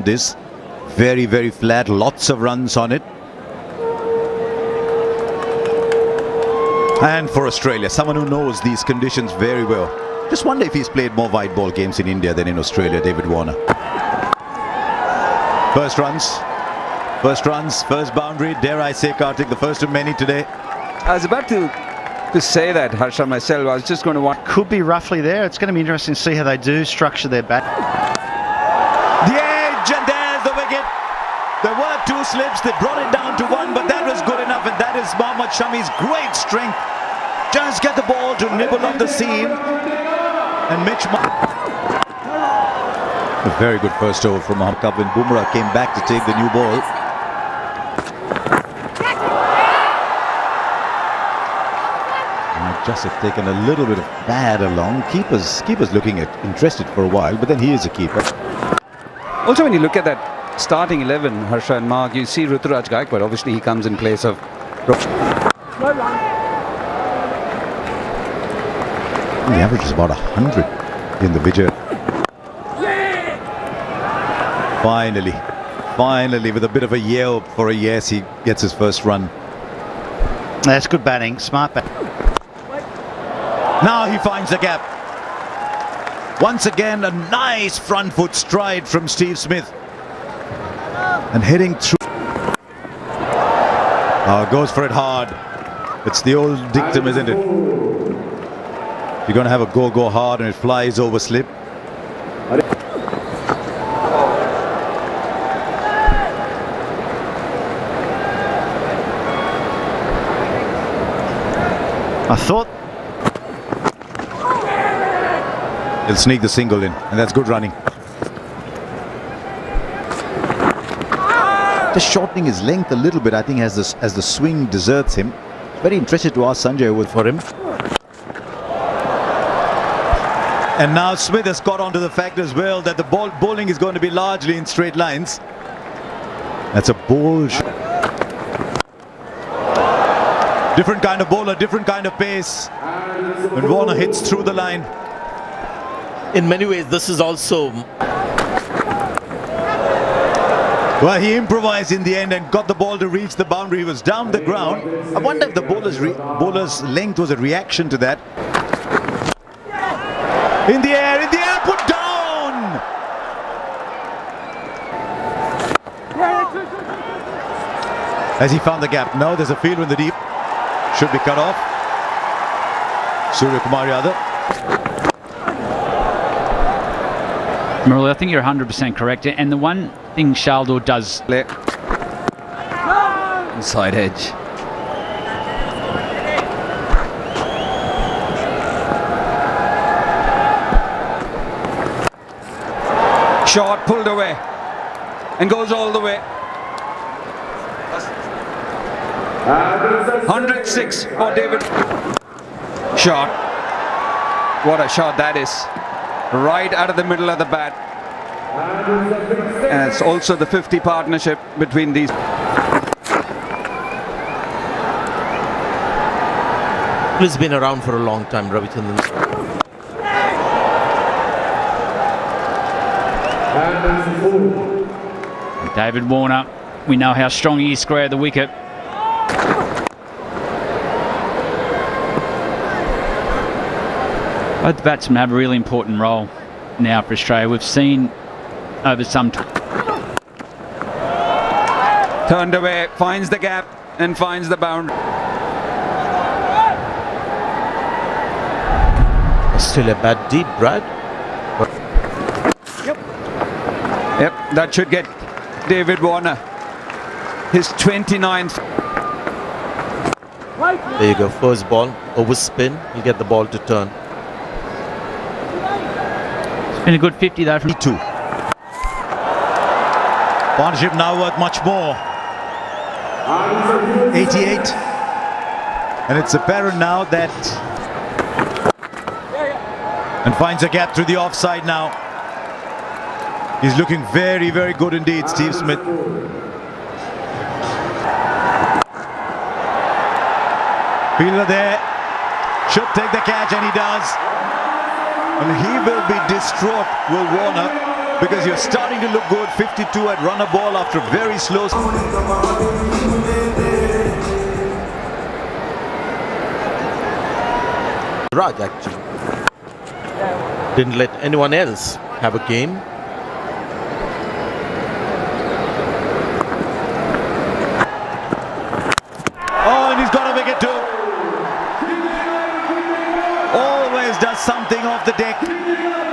This very, very flat, lots of runs on it. And for Australia, someone who knows these conditions very well. Just wonder if he's played more white ball games in India than in Australia, David Warner. First runs, first boundary. Dare I say, Karthik, the first of many today. I was about to say that, Harsha, myself. I was just going to want. Could be roughly there. It's going to be interesting to see how they do structure their bat. The edge, and there's the wicket. There were two slips. They brought it down to one, but that was good enough, and that is Mohammad Shami's great strength. Just get the ball to nibble on the seam. And Mitch. A very good first over from Mohammad Kabin. Bumrah came back to take the new ball. Might just have taken a little bit of pad along. Keeper's looking interested for a while, but then he is a keeper. Also, when you look at that starting 11, Harsha and Mark, you see Ruturaj Gaikwad. Obviously, he comes in place of. The average is about 100 in the Vijay. Finally, with a bit of a yell for a yes, he gets his first run. That's good batting, smart batting. Now he finds the gap. Once again, a nice front foot stride from Steve Smith. And heading through. Goes for it hard. It's the old dictum, isn't it? You're going to have a go hard and it flies over slip. I thought he'll sneak the single in, and that's good running. Just shortening his length a little bit, I think, as the swing deserts him. Very interested to ask Sanjay Wood for him. And now Smith has got onto the fact as well that the bowling is going to be largely in straight lines. That's a bold shot. Different kind of bowler, different kind of pace. When Warner hits through the line. In many ways, this is also. Well, he improvised in the end and got the ball to reach the boundary. He was down the ground. I wonder if the bowler's length was a reaction to that. In the air, put down! As he found the gap. Now there's a fielder in the deep. Should be cut off. Surya Kumar Yadav. Murali, I think you're 100% correct. And the one thing Shaldor does... Inside edge. Shot pulled away and goes all the way. 106 for David. Shot. What a shot that is. Right out of the middle of the bat. And it's also the 50 partnership between these. He's been around for a long time, Ravichandran. David Warner, we know how strong he is square the wicket. Both batsmen have a really important role now for Australia. We've seen over some time. Turned away, finds the gap and finds the boundary. Still a bad deep, Brad. Yep, that should get David Warner his 29th. There you go, first ball, over spin, he'll get the ball to turn. It's been a good 50 though from 2. Partnership now worth much more. 88. And it's apparent now that... And finds a gap through the offside now. He's looking very, very good indeed, Steve Smith. Fielder there. Should take the catch, and he does. And he will be distraught, Will Warner. because you're starting to look good. 52 at run a ball after a very slow. Raj actually didn't let anyone else have a game. Oh, and he's got a wicket too. Always does something off the deck.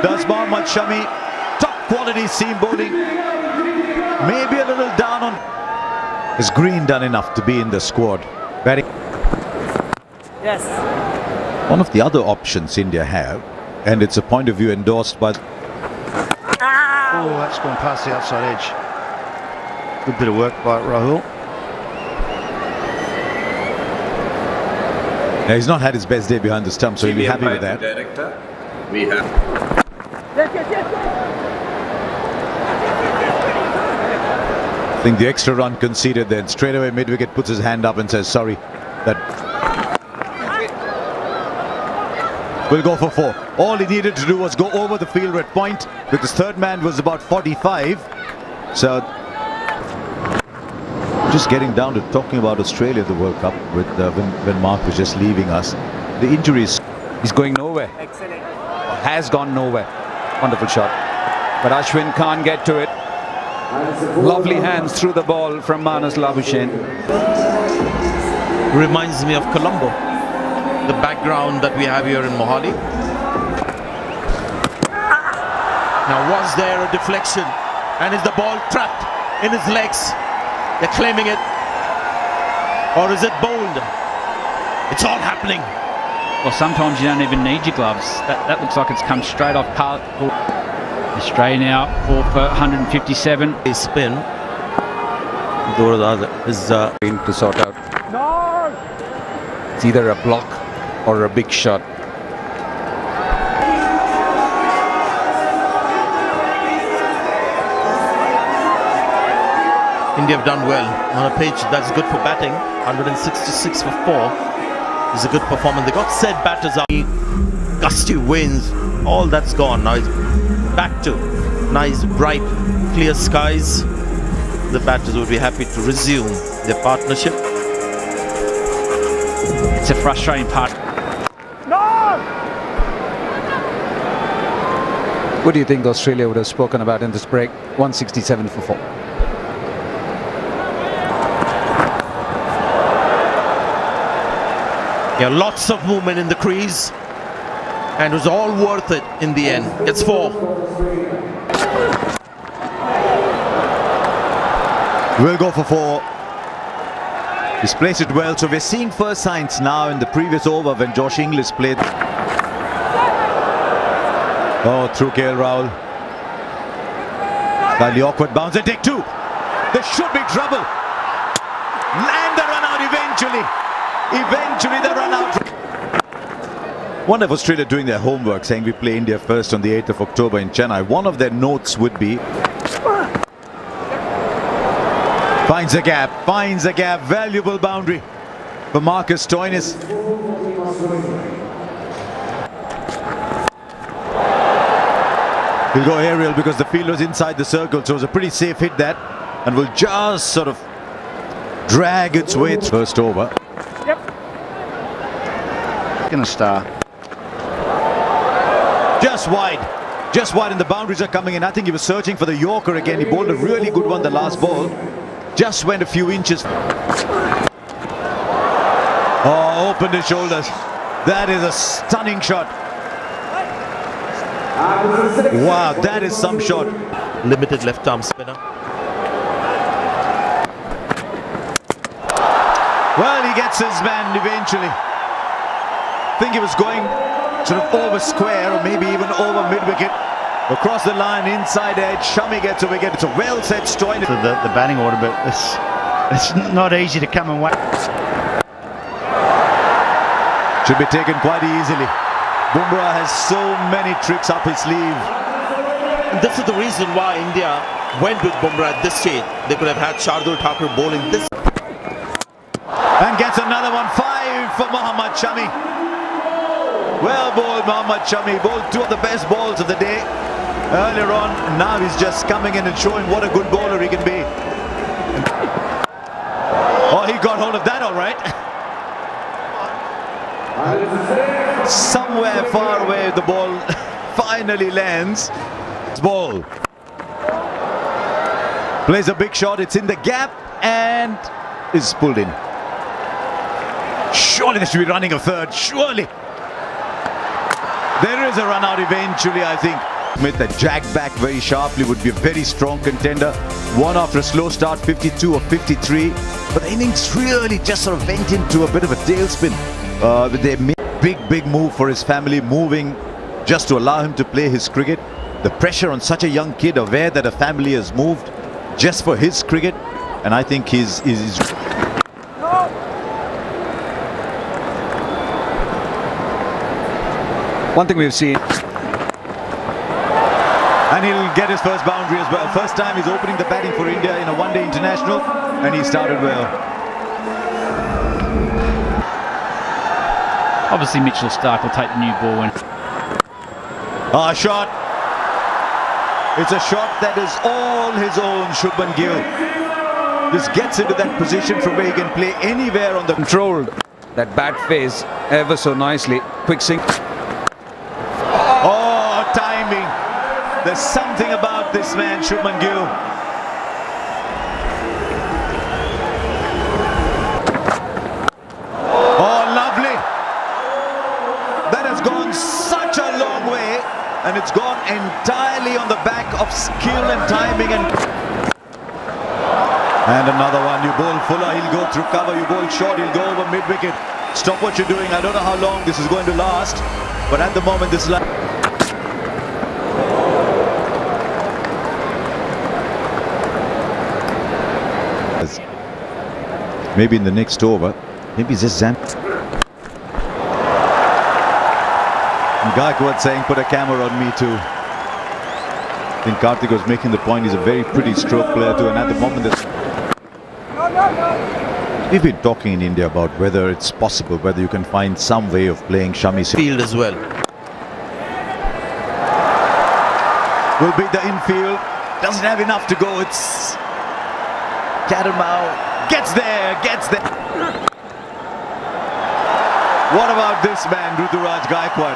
Does Mohammad Shami. Top quality seam bowling. Maybe a little down on. Is Green done enough to be in the squad? Batting. Yes. One of the other options India have, and it's a point of view endorsed by. Oh, that's gone past the outside edge. Good bit of work by Rahul. Now, he's not had his best day behind the stump, so he'll be happy with that. I think the extra run conceded, then straight away mid-wicket puts his hand up and says sorry. That will go for 4. All he needed to do was go over the fielder at point, because third man was about 45. So just getting down to talking about Australia, the World Cup, with when Mark was just leaving us. The injuries. He's going nowhere. Excellent. Has gone nowhere. Wonderful shot. But Ashwin can't get to it. Lovely hands through the ball from Manas Labuschagne. Reminds me of Colombo, the background that we have here in Mohali. Now, was there a deflection? And is the ball trapped in his legs? They're claiming it. Or is it bowled? It's all happening. Well, sometimes you don't even need your gloves. That looks like it's come straight off. Australia now 4 for 157. A spin. Is To sort out. It's either a block or a big shot. India have done well on a pitch that's good for batting. 166 for 4 is a good performance. They got said batters out. Gusty winds, all that's gone. Now it's back to nice, bright, clear skies. The batters would be happy to resume their partnership. It's a frustrating part. What do you think Australia would have spoken about in this break? 167 for 4. Yeah, lots of movement in the crease, and it was all worth it in the end. It's 4. We'll go for 4. He's placed it well, so we're seeing first signs now in the previous over when Josh Inglis played. Oh, through KL Rahul. Slightly awkward bounce and take 2. There should be trouble. And the run out eventually. Eventually the run out. One of Australia doing their homework, saying we play India first on the 8th of October in Chennai. One of their notes would be finds a gap, valuable boundary for Marcus Stoinis. He'll go aerial because the field was inside the circle, so it was a pretty safe hit that, and will just sort of drag its way through first over. Gonna star. Just wide, and the boundaries are coming in. I think he was searching for the Yorker again. He bowled a really good one the last ball. Just went a few inches. Oh, opened his shoulders. That is a stunning shot. Wow, that is some shot. Limited left arm spinner. Well, he gets his man eventually. I think he was going sort of over square or maybe even over mid-wicket. Across the line, inside edge, Shami gets a wicket. It's a well-set Stoinis. The batting order, but it's not easy to come and wait. Should be taken quite easily. Bumrah has so many tricks up his sleeve. And this is the reason why India went with Bumrah at this stage. They could have had Shardul Thakur bowling this. And gets another one. 5 for Mohammad Shami. Well bowled, Mohammad Shami. Bowled 2 of the best balls of the day. earlier on. Now he's just coming in and showing what a good bowler he can be. Oh, he got hold of that all right. Somewhere far away the ball finally lands. Ball. Plays a big shot. It's in the gap and is pulled in. Surely they should be running a third. Surely. There is a run out eventually, I think. Smith that jagged back very sharply would be a very strong contender. One after a slow start, 52 or 53. But the innings really just sort of went into a bit of a tailspin. They made a big move for his family, moving just to allow him to play his cricket. The pressure on such a young kid, aware that a family has moved just for his cricket. And I think he's One thing we've seen. And he'll get his first boundary as well. First time he's opening the batting for India in a one-day international, and he started well. Obviously, Mitchell Stark will take the new ball in. Shot. It's a shot that is all his own, Shubman Gill. Just gets into that position from where he can play anywhere on the... Controlled that bat phase ever so nicely. Quick sink. Oh, timing. There's something about this man, Shubman Gill. Oh, lovely. That has gone such a long way, and it's gone entirely on the back of skill and timing. And another one. You bowl fuller, he'll go through cover. You bowl short, he'll go over mid-wicket. Stop what you're doing. I don't know how long this is going to last, but at the moment this is like... Maybe in the next over, maybe it's just Zan. Gaikwad saying, put a camera on me too. I think Karthik was making the point, he's a very pretty stroke player too, and at the moment we've been talking in India about whether it's possible, whether you can find some way of playing shami Field as well. will beat the infield, doesn't have enough to go. It's Catamount, gets there. What about this man, Ruturaj Gaikwad?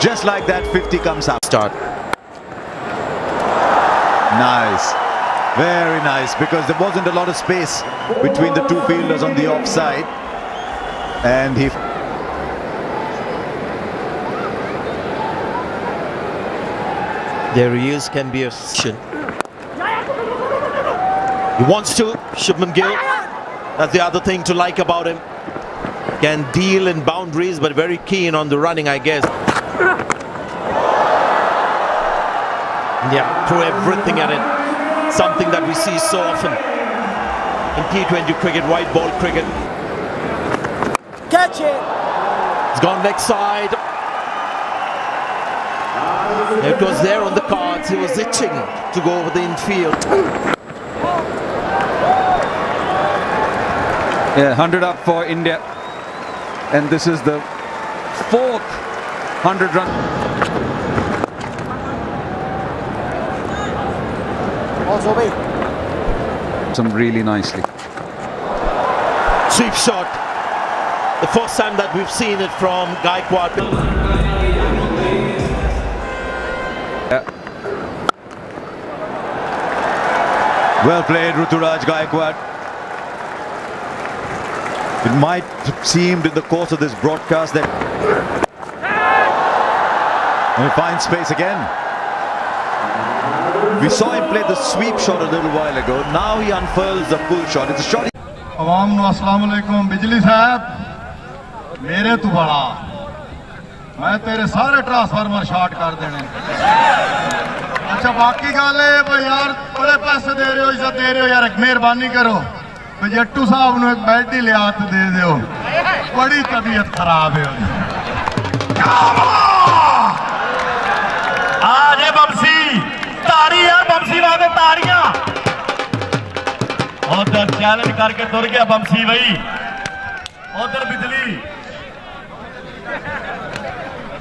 Just like that, 50 comes up. Start. Nice, very nice, because there wasn't a lot of space between the two fielders on the offside, and he... There he is, can be a session. He wants to, Shubman Gill. That's the other thing to like about him. Can deal in boundaries, but very keen on the running, I guess. Yeah, throw everything at it. Something that we see so often in T20 cricket, white ball cricket. Catch it! It's gone leg side. It was there on the cards. He was itching to go over the infield. Yeah, 100 up for India. And this is the fourth 100-run. Some really nicely. Sweep shot. The first time that we've seen it from Gaikwad. Well played, Ruturaj Gaikwad. It might have seemed in the course of this broadcast that... And he finds space again. We saw him play the sweep shot a little while ago. Now he unfurls the full shot. It's a shot. आवाम नु अस्सलाम वालेकुम बिजली साहब मेरे तू बड़ा मैं तेरे सारे ट्रांसफार्मर शॉर्ट कर देने अच्छा बाकी गल है भाई यार बड़े पैसे दे रहे हो इज्जत दे रहे हो यार एक मेहरबानी करो भाई जट्टू साहब नु एक बेड ही लिया तो दे दो बड़ी तबीयत खराब है आज बमसी तारी यार बमसी वाले तारियां उधर चैलेंज करके तुर गया बमसी भाई उधर बिजली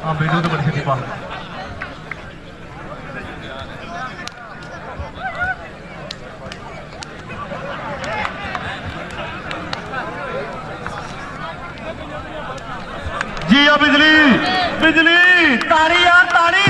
हाँ बेटू तो बड़ी छेती पा जी आ बिजली बिजली ताड़ी यार ताड़ी